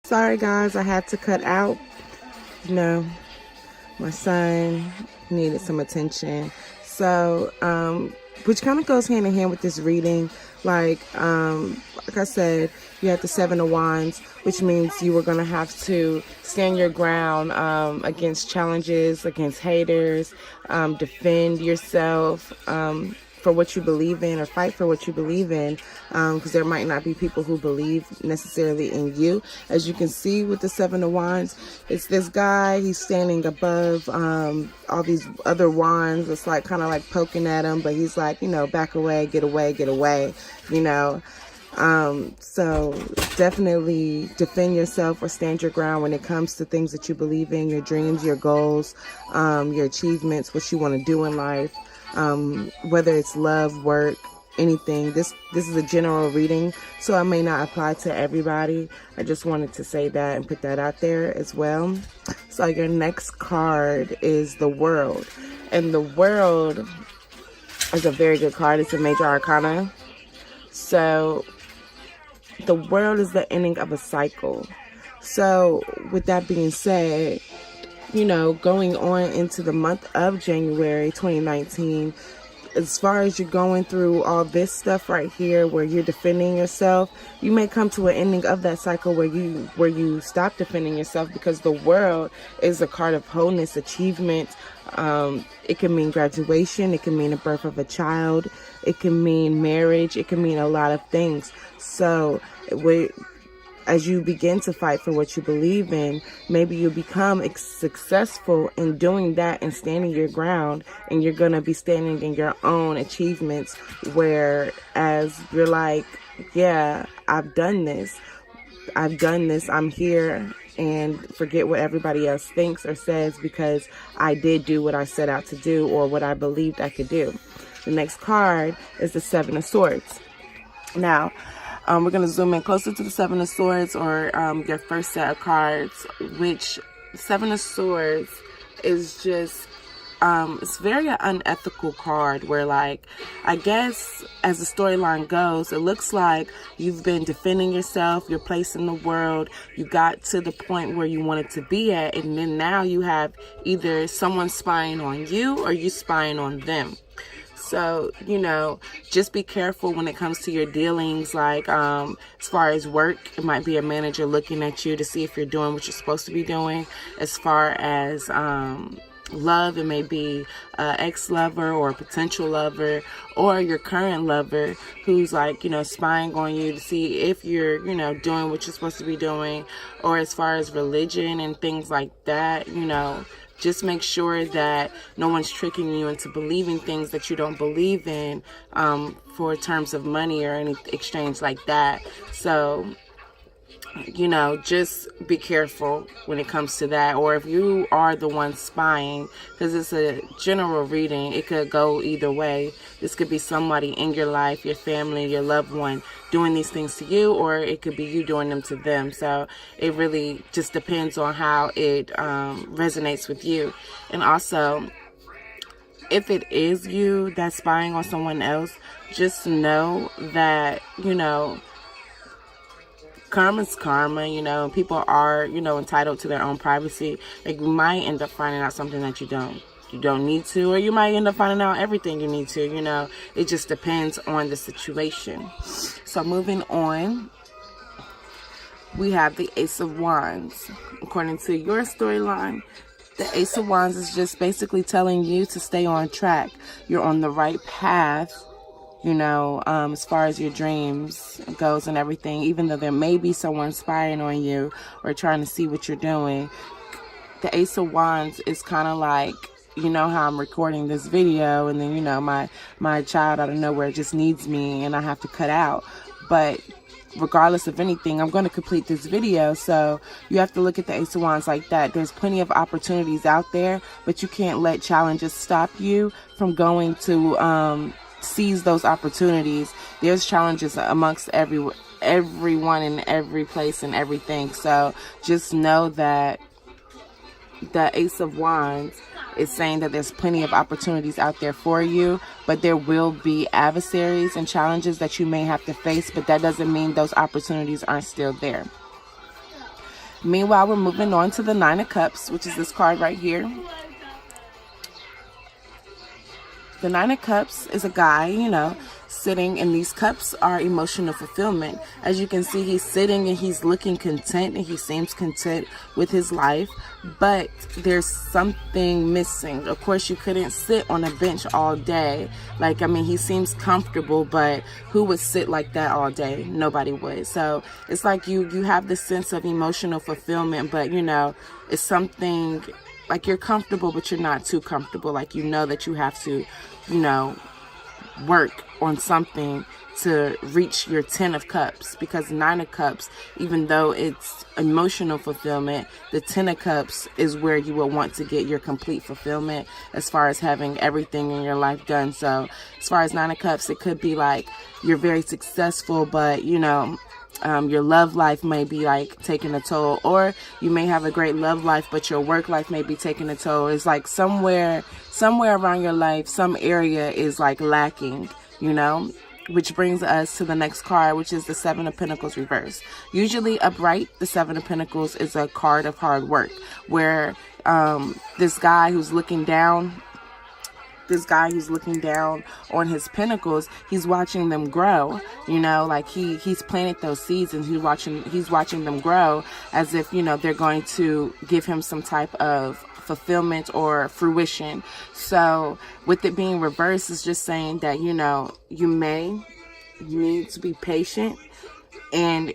Sorry guys, I had to cut out. You know, my son needed some attention. So, which kind of goes hand in hand with this reading. Like I said, you have the Seven of Wands, which means you were going to have to stand your ground against challenges, against haters, defend yourself for what you believe in, or fight for what you believe in, because there might not be people who believe necessarily in you. As you can see with the Seven of Wands, it's this guy, he's standing above all these other wands. It's like kind of like poking at him, but he's like, you know, back away, get away, you know. So definitely defend yourself or stand your ground when it comes to things that you believe in, your dreams, your goals, your achievements, what you want to do in life. Whether it's love, work, anything. This is a general reading, so it may not apply to everybody. I just wanted to say that and put that out there as well. So your next card is the World, and the World is a very good card. It's a major arcana. So the World is the ending of a cycle. So with that being said, you know, going on into the month of January 2019, as far as you're going through all this stuff right here where you're defending yourself, you may come to an ending of that cycle where you stop defending yourself, because the World is a card of wholeness, achievement. It can mean graduation, it can mean the birth of a child, it can mean marriage, it can mean a lot of things. So as you begin to fight for what you believe in, maybe you'll become successful in doing that and standing your ground, and you're going to be standing in your own achievements, whereas you're like, yeah, I've done this, I'm here, and forget what everybody else thinks or says, because I did do what I set out to do, or what I believed I could do. The next card is the Seven of Swords. Now, we're going to zoom in closer to the Seven of Swords, or your first set of cards, which Seven of Swords is just, it's very unethical card, where, like, I guess as the storyline goes, it looks like you've been defending yourself, your place in the world, you got to the point where you wanted to be at, and then now you have either someone spying on you or you spying on them. So, you know, just be careful when it comes to your dealings. Like, as far as work, it might be a manager looking at you to see if you're doing what you're supposed to be doing. As far as love, it may be an ex-lover or a potential lover, or your current lover who's, like, you know, spying on you to see if you're, you know, doing what you're supposed to be doing. Or as far as religion and things like that, you know, just make sure that no one's tricking you into believing things that you don't believe in, for terms of money or any exchange like that. So, you know, just be careful when it comes to that. Or if you are the one spying, because it's a general reading, it could go either way. This could be somebody in your life, your family, your loved one, doing these things to you, or it could be you doing them to them. So it really just depends on how it resonates with you. And also, if it is you that's spying on someone else, just know that, you know, karma's karma, you know. People are, you know, entitled to their own privacy. Like, you might end up finding out something that you don't need to, or you might end up finding out everything you need to, you know. It just depends on the situation. So moving on, we have the Ace of Wands. According to your storyline, the Ace of Wands is just basically telling you to stay on track. You're on the right path, you know, as far as your dreams goes and everything. Even though there may be someone spying on you or trying to see what you're doing, the Ace of Wands is kind of like, you know how I'm recording this video, and then, you know, my child out of nowhere just needs me and I have to cut out. But regardless of anything, I'm going to complete this video. So you have to look at the Ace of Wands like that. There's plenty of opportunities out there, but you can't let challenges stop you from going to seize those opportunities. There's challenges amongst everyone in every place and everything. So just know that the Ace of Wands is saying that there's plenty of opportunities out there for you, but there will be adversaries and challenges that you may have to face, but that doesn't mean those opportunities aren't still there. Meanwhile, we're moving on to the Nine of Cups, which is this card right here. The Nine of Cups is a guy, you know, sitting, and these cups are emotional fulfillment. As you can see, he's sitting and he's looking content, and he seems content with his life, but there's something missing. Of course, you couldn't sit on a bench all day. Like, I mean, he seems comfortable, but who would sit like that all day? Nobody would. So it's like you have this sense of emotional fulfillment, but, you know, it's something like you're comfortable, but you're not too comfortable. Like, you know that you have to, you know, work on something to reach your 10 of Cups, because 9 of Cups, even though it's emotional fulfillment, the 10 of Cups is where you will want to get your complete fulfillment as far as having everything in your life done. So as far as 9 of Cups, it could be like you're very successful, but, you know, your love life may be like taking a toll, or you may have a great love life, but your work life may be taking a toll. It's like somewhere around your life, some area is like lacking, you know, which brings us to the next card, which is the Seven of Pentacles reverse. Usually upright, the Seven of Pentacles is a card of hard work, where this guy who's looking down on his pentacles, he's watching them grow, you know, like he's planted those seeds, and he's watching them grow as if, you know, they're going to give him some type of fulfillment or fruition. So with it being reversed, it's just saying that, you know, you need to be patient and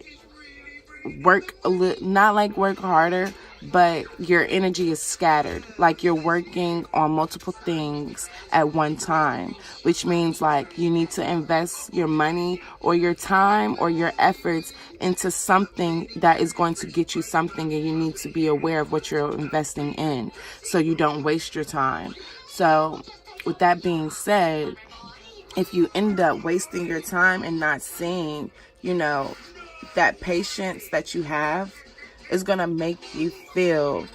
work a little, not like work harder, but your energy is scattered. Like you're working on multiple things at one time, which means like you need to invest your money or your time or your efforts into something that is going to get you something, and you need to be aware of what you're investing in so you don't waste your time. So with that being said, if you end up wasting your time and not seeing, you know, that patience that you have is going to make you feel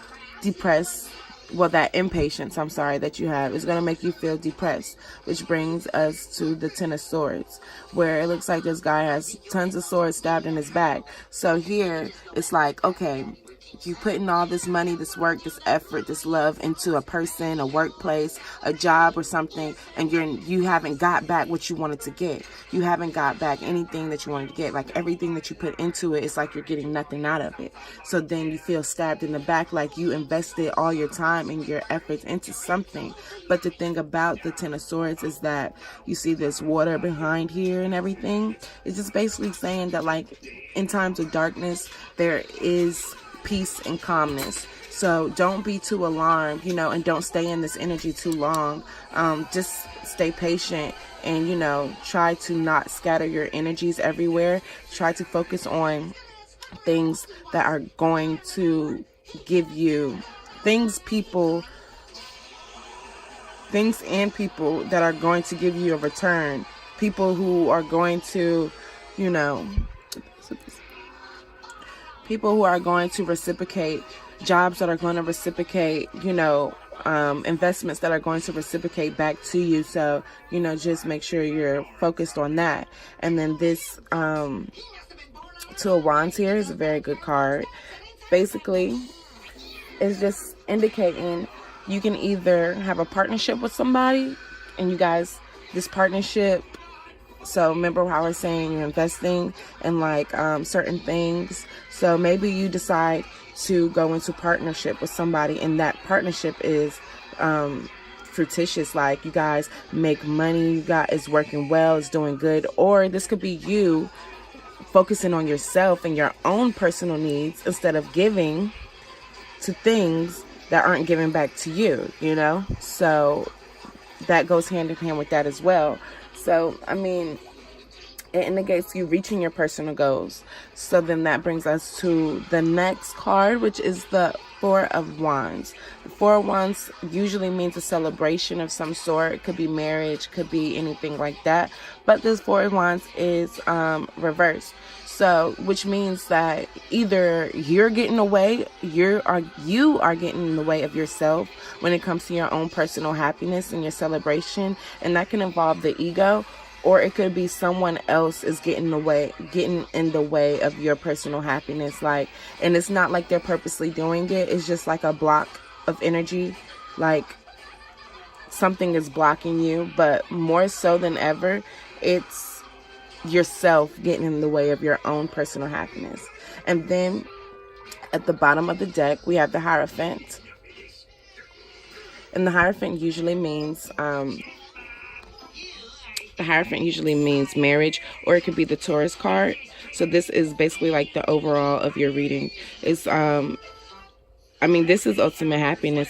depressed. Well, that impatience, I'm sorry, that you have is going to make you feel depressed, which brings us to the Ten of Swords, where it looks like this guy has tons of swords stabbed in his back. So here it's like, okay, you putting all this money, this work, this effort, this love into a person, a workplace, a job or something, and you haven't got back what you wanted to get. You haven't got back anything that you wanted to get. Like everything that you put into it, it's like you're getting nothing out of it. So then you feel stabbed in the back, like you invested all your time and your efforts into something. But the thing about the Ten of Swords is that you see this water behind here and everything. It's just basically saying that, like, in times of darkness, there is peace and calmness. So don't be too alarmed, you know, and don't stay in this energy too long. Just stay patient and, you know, try to not scatter your energies everywhere. Try to focus on things that are going to give you things and people that are going to give you a return. People who are going to, you know, people who are going to reciprocate, jobs that are going to reciprocate, you know, investments that are going to reciprocate back to you. So, you know, just make sure you're focused on that. And then this Two of Wands here is a very good card. Basically, it's just indicating you can either have a partnership with somebody, and you guys, this partnership, so remember how I was saying you're investing in like certain things. So maybe you decide to go into partnership with somebody, and that partnership is fruititious. Like you guys make money, you got it's working well, it's doing good. Or this could be you focusing on yourself and your own personal needs instead of giving to things that aren't giving back to you, you know? So that goes hand in hand with that as well. So, I mean, it indicates you reaching your personal goals. So then that brings us to the next card, which is the Four of Wands. The Four of Wands usually means a celebration of some sort. It could be marriage, could be anything like that. But this Four of Wands is reversed. So, which means that either you're getting away, you are getting in the way of yourself when it comes to your own personal happiness and your celebration, and that can involve the ego, or it could be someone else is getting in the way of your personal happiness. Like, and it's not like they're purposely doing it. It's just like a block of energy. Like, something is blocking you, but more so than ever, it's yourself getting in the way of your own personal happiness. And then at the bottom of the deck, we have the Hierophant. And the Hierophant usually means marriage, or it could be the Taurus card. So this is basically like the overall of your reading. It's this is ultimate happiness.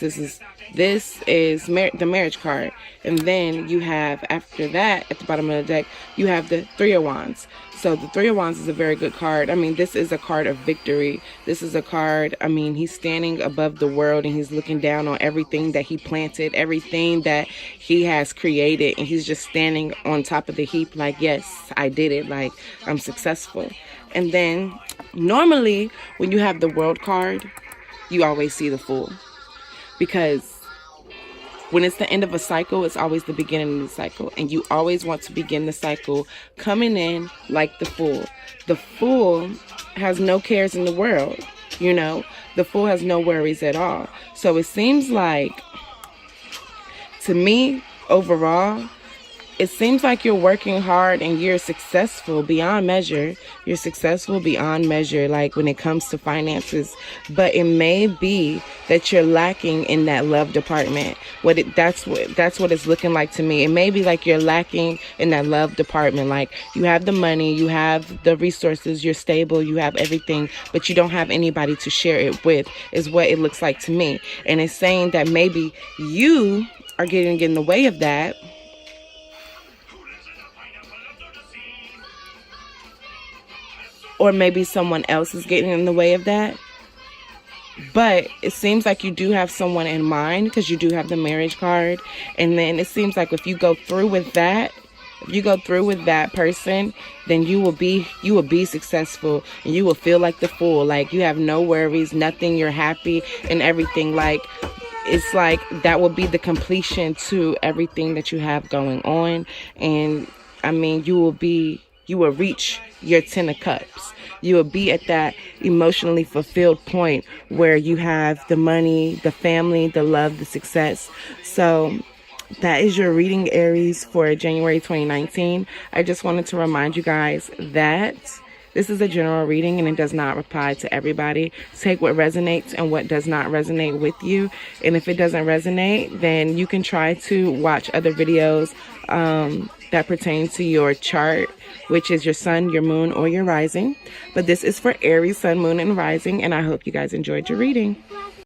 This is the marriage card. And then you have, after that, at the bottom of the deck, you have the Three of Wands. So the Three of Wands is a very good card. This is a card of victory. This is a card, he's standing above the world and he's looking down on everything that he planted, everything that he has created. And he's just standing on top of the heap like, yes, I did it. Like, I'm successful. And then normally when you have the World card, you always see the Fool. Because when it's the end of a cycle, it's always the beginning of the cycle. And you always want to begin the cycle coming in like the Fool. The Fool has no cares in the world, you know. The Fool has no worries at all. So it seems like, to me, overall, it seems like you're working hard and you're successful beyond measure. You're successful beyond measure, like when it comes to finances. But it may be that you're lacking in that love department. That's what it's looking like to me. It may be like you're lacking in that love department. Like, you have the money, you have the resources, you're stable, you have everything, but you don't have anybody to share it with, is what it looks like to me. And it's saying that maybe you are getting in the way of that. Or maybe someone else is getting in the way of that. But it seems like you do have someone in mind, because you do have the marriage card. And then it seems like if you go through with that, person, then you will be successful, and you will feel like the Fool. Like, you have no worries, nothing, you're happy and everything. Like, it's like that will be the completion to everything that you have going on. And you will reach your 10 of Cups. You will be at that emotionally fulfilled point where you have the money, the family, the love, the success. So that is your reading, Aries, for January 2019. I just wanted to remind you guys that this is a general reading and it does not apply to everybody. Take what resonates and what does not resonate with you. And if it doesn't resonate, then you can try to watch other videos that pertain to your chart, which is your sun, your moon, or your rising. But this is for Aries, sun, moon, and rising, and I hope you guys enjoyed your reading.